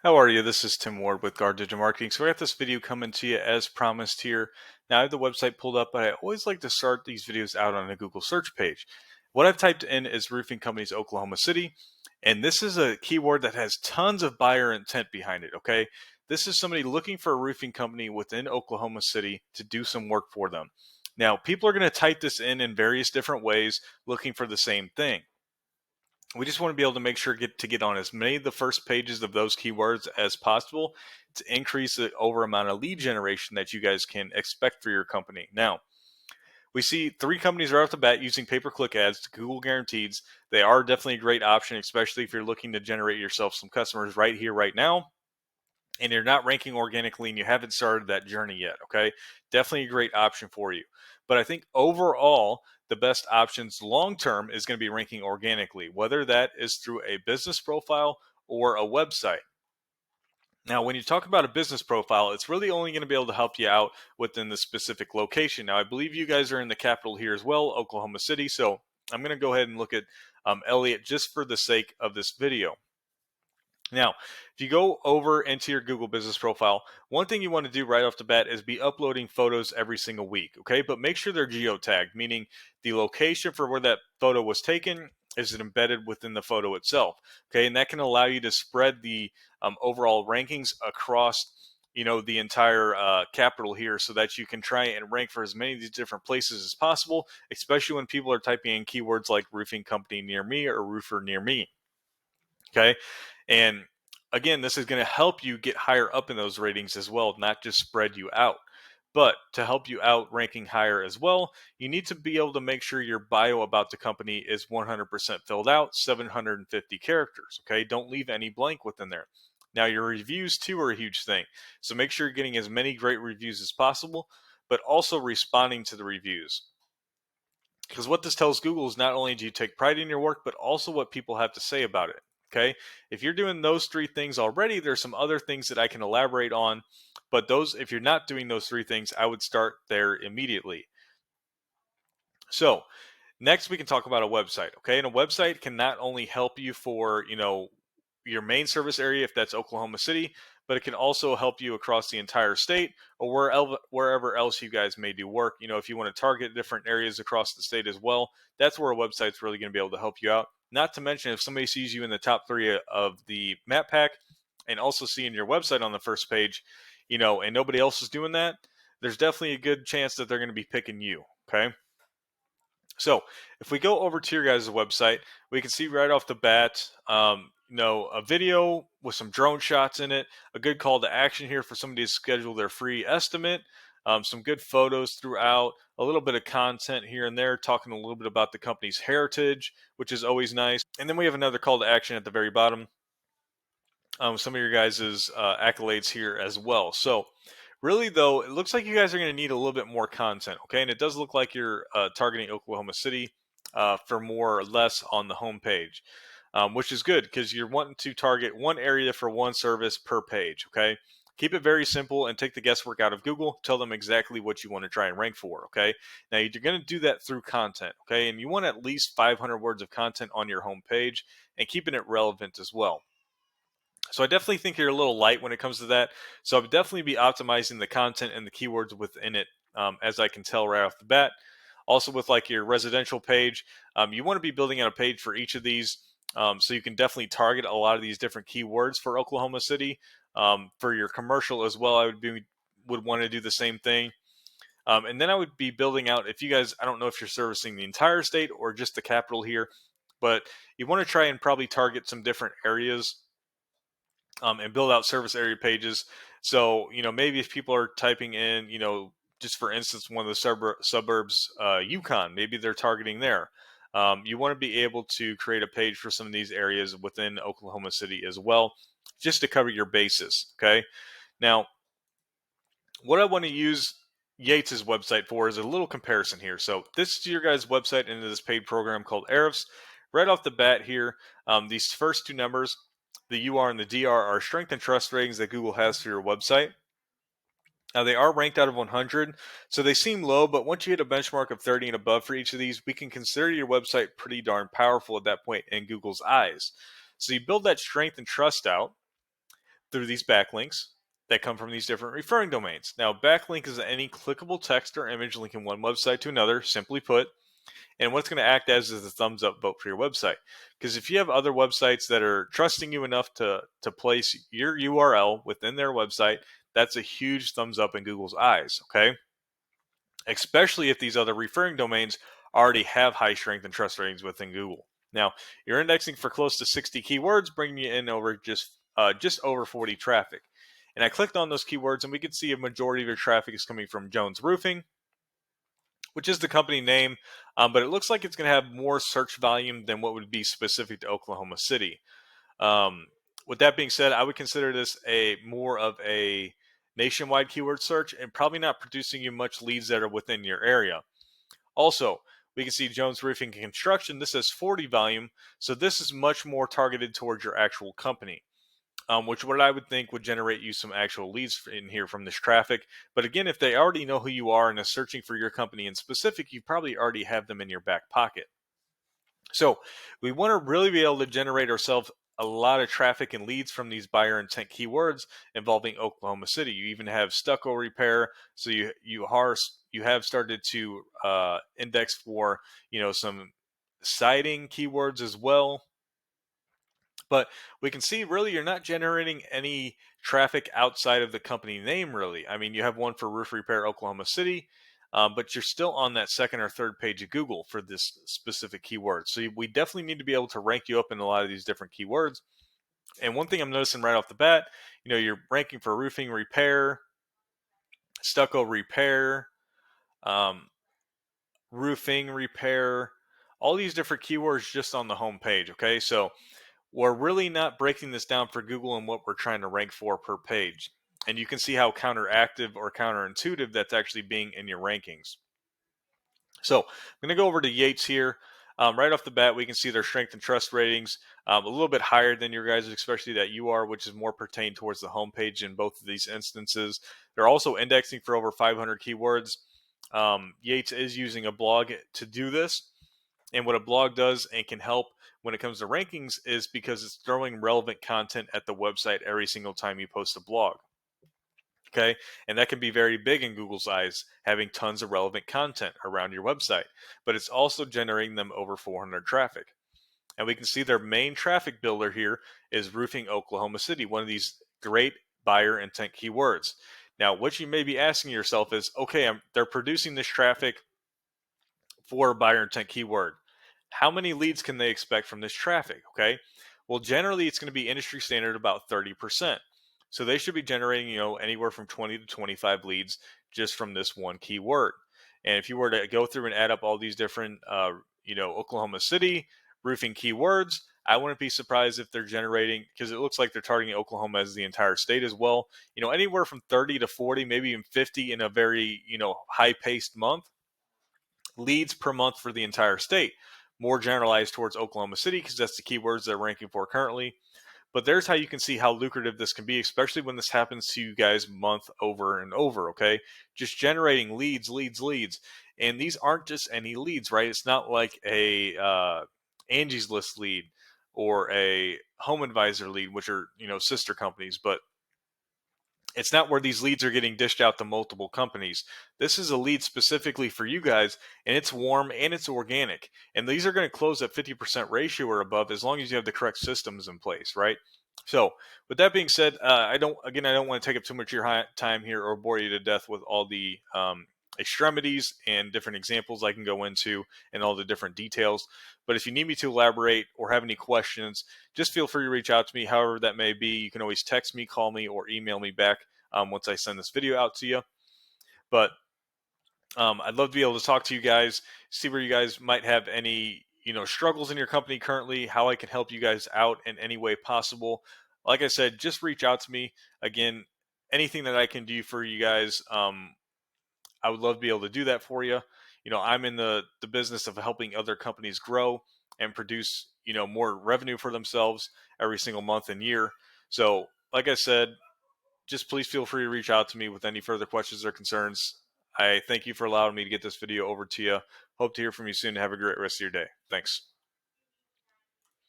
How are you? This is Tim Ward with Guard Digital Marketing. So I got this video coming to you as promised here. Now I have the website pulled up, but I always like to start these videos out on a Google search page. What I've typed in is roofing companies Oklahoma City, and this is a keyword that has tons of buyer intent behind it, okay? This is somebody looking for a roofing company within Oklahoma City to do some work for them. Now, people are going to type this in various different ways looking for the same thing. We just want to be able to make sure get on as many of the first pages of those keywords as possible to increase the over amount of lead generation that you guys can expect for your company. Now, we see three companies right off the bat using pay-per-click ads to Google guarantees. They are definitely a great option, especially if you're looking to generate yourself some customers right here, right now, and you're not ranking organically and you haven't started that journey yet. Okay, definitely a great option for you. But I think overall, the best options long term is going to be ranking organically, whether that is through a business profile or a website. Now, when you talk about a business profile, it's really only going to be able to help you out within the specific location. Now, I believe you guys are in the capital here as well, Oklahoma City. So I'm going to go ahead and look at Elliott just for the sake of this video. Now, if you go over into your Google business profile, one thing you want to do right off the bat is be uploading photos every single week, okay? But make sure they're geotagged, meaning the location for where that photo was taken is embedded within the photo itself, okay? And that can allow you to spread the overall rankings across the entire capital here so that you can try and rank for as many of these different places as possible, especially when people are typing in keywords like roofing company near me or roofer near me. Okay. And again, this is going to help you get higher up in those ratings as well, not just spread you out. But to help you out ranking higher as well, you need to be able to make sure your bio about the company is 100% filled out, 750 characters. Okay. Don't leave any blank within there. Now, your reviews too are a huge thing. So make sure you're getting as many great reviews as possible, but also responding to the reviews. Because what this tells Google is not only do you take pride in your work, but also what people have to say about it. Okay. If you're doing those three things already, there's some other things that I can elaborate on. But if you're not doing those three things, I would start there immediately. So, next, we can talk about a website. Okay. And a website can not only help you for, your main service area, if that's Oklahoma City, but it can also help you across the entire state or wherever else you guys may do work. If you want to target different areas across the state as well, that's where a website's really going to be able to help you out. Not to mention, if somebody sees you in the top three of the map pack and also seeing your website on the first page, and nobody else is doing that, there's definitely a good chance that they're going to be picking you. Okay. So if we go over to your guys' website, we can see right off the bat, a video with some drone shots in it, a good call to action here for somebody to schedule their free estimate, some good photos throughout, a little bit of content here and there, talking a little bit about the company's heritage, which is always nice. And then we have another call to action at the very bottom, some of your guys' accolades here as well. So really, though, it looks like you guys are going to need a little bit more content, okay? And it does look like you're targeting Oklahoma City for more or less on the homepage, which is good because you're wanting to target one area for one service per page, okay? Keep it very simple and take the guesswork out of Google. Tell them exactly what you want to try and rank for, okay? Now, you're going to do that through content, okay? And you want at least 500 words of content on your homepage and keeping it relevant as well. So I definitely think you're a little light when it comes to that. So I would definitely be optimizing the content and the keywords within it, as I can tell right off the bat. Also, with like your residential page, you want to be building out a page for each of these, so you can definitely target a lot of these different keywords for Oklahoma City. For your commercial as well, would want to do the same thing. And then I would be building out, if you guys, I don't know if you're servicing the entire state or just the capital here, but you want to try and probably target some different areas, and build out service area pages. So, maybe if people are typing in, just for instance, one of the suburbs, Yukon, maybe they're targeting there. You want to be able to create a page for some of these areas within Oklahoma City as well, just to cover your bases. Okay. Now, what I want to use Yates's website for is a little comparison here. So this is your guys' website into this paid program called Ahrefs. Right off the bat here, these first two numbers, the UR and the DR, are strength and trust ratings that Google has for your website. Now, they are ranked out of 100, so they seem low, but once you hit a benchmark of 30 and above for each of these, we can consider your website pretty darn powerful at that point in Google's eyes. So you build that strength and trust out, through these backlinks that come from these different referring domains. Now, backlink is any clickable text or image linking one website to another, simply put. And what it's going to act as is a thumbs up vote for your website. Because if you have other websites that are trusting you enough to place your URL within their website, that's a huge thumbs up in Google's eyes, okay? Especially if these other referring domains already have high strength and trust ratings within Google. Now, you're indexing for close to 60 keywords, bringing you in over just over 40 traffic. And I clicked on those keywords, and we can see a majority of your traffic is coming from Jones Roofing, which is the company name, but it looks like it's going to have more search volume than what would be specific to Oklahoma City. Um, with that being said, I would consider this a more of a nationwide keyword search and probably not producing you much leads that are within your area. Also, we can see Jones Roofing and Construction. This has 40 volume, so this is much more targeted towards your actual company. Which what I would think would generate you some actual leads in here from this traffic. But again, if they already know who you are and are searching for your company in specific, you probably already have them in your back pocket. So we want to really be able to generate ourselves a lot of traffic and leads from these buyer intent keywords involving Oklahoma City. You even have stucco repair, so you have started to index for some siding keywords as well. But we can see really you're not generating any traffic outside of the company name, really. I mean, you have one for roof repair Oklahoma City, but you're still on that second or third page of Google for this specific keyword. So we definitely need to be able to rank you up in a lot of these different keywords. And one thing I'm noticing right off the bat, you're ranking for roofing repair, stucco repair, um, roofing repair, all these different keywords just on the home page. Okay, so we're really not breaking this down for Google and what we're trying to rank for per page. And you can see how counteractive or counterintuitive that's actually being in your rankings. So I'm going to go over to Yates here. Right off the bat, we can see their strength and trust ratings a little bit higher than your guys', especially that UR, which is more pertained towards the homepage in both of these instances. They're also indexing for over 500 keywords. Yates is using a blog to do this. And what a blog does and can help when it comes to rankings is because it's throwing relevant content at the website every single time you post a blog. Okay. And that can be very big in Google's eyes, having tons of relevant content around your website, but it's also generating them over 400 traffic. And we can see their main traffic builder here is Roofing Oklahoma City, one of these great buyer intent keywords. Now, what you may be asking yourself is, okay, they're producing this traffic for a buyer intent keyword. How many leads can they expect from this traffic? Okay. Well, generally it's going to be industry standard about 30%. So they should be generating, anywhere from 20 to 25 leads just from this one keyword. And if you were to go through and add up all these different, Oklahoma City roofing keywords, I wouldn't be surprised if they're generating, because it looks like they're targeting Oklahoma as the entire state as well. Anywhere from 30 to 40, maybe even 50 in a very, high paced month leads per month for the entire state. More generalized towards Oklahoma City because that's the keywords they're ranking for currently. But there's how you can see how lucrative this can be, especially when this happens to you guys month over and over, okay? Just generating leads, leads, leads. And these aren't just any leads, right? It's not like a Angie's List lead or a Home Advisor lead, which are, sister companies, but it's not where these leads are getting dished out to multiple companies. This is a lead specifically for you guys, and it's warm and it's organic. And these are going to close at 50% ratio or above as long as you have the correct systems in place, right? So, with that being said, I don't want to take up too much of your time here or bore you to death with all the extremities and different examples I can go into and all the different details. But if you need me to elaborate or have any questions, just feel free to reach out to me, however that may be. You can always text me, call me, or email me back once I send this video out to you. But I'd love to be able to talk to you guys, see where you guys might have any struggles in your company currently, how I can help you guys out in any way possible. Like I said, just reach out to me. Again, anything that I can do for you guys, I would love to be able to do that for you. I'm in the business of helping other companies grow and produce, more revenue for themselves every single month and year. So, like I said, just please feel free to reach out to me with any further questions or concerns. I thank you for allowing me to get this video over to you. Hope to hear from you soon. Have a great rest of your day. Thanks.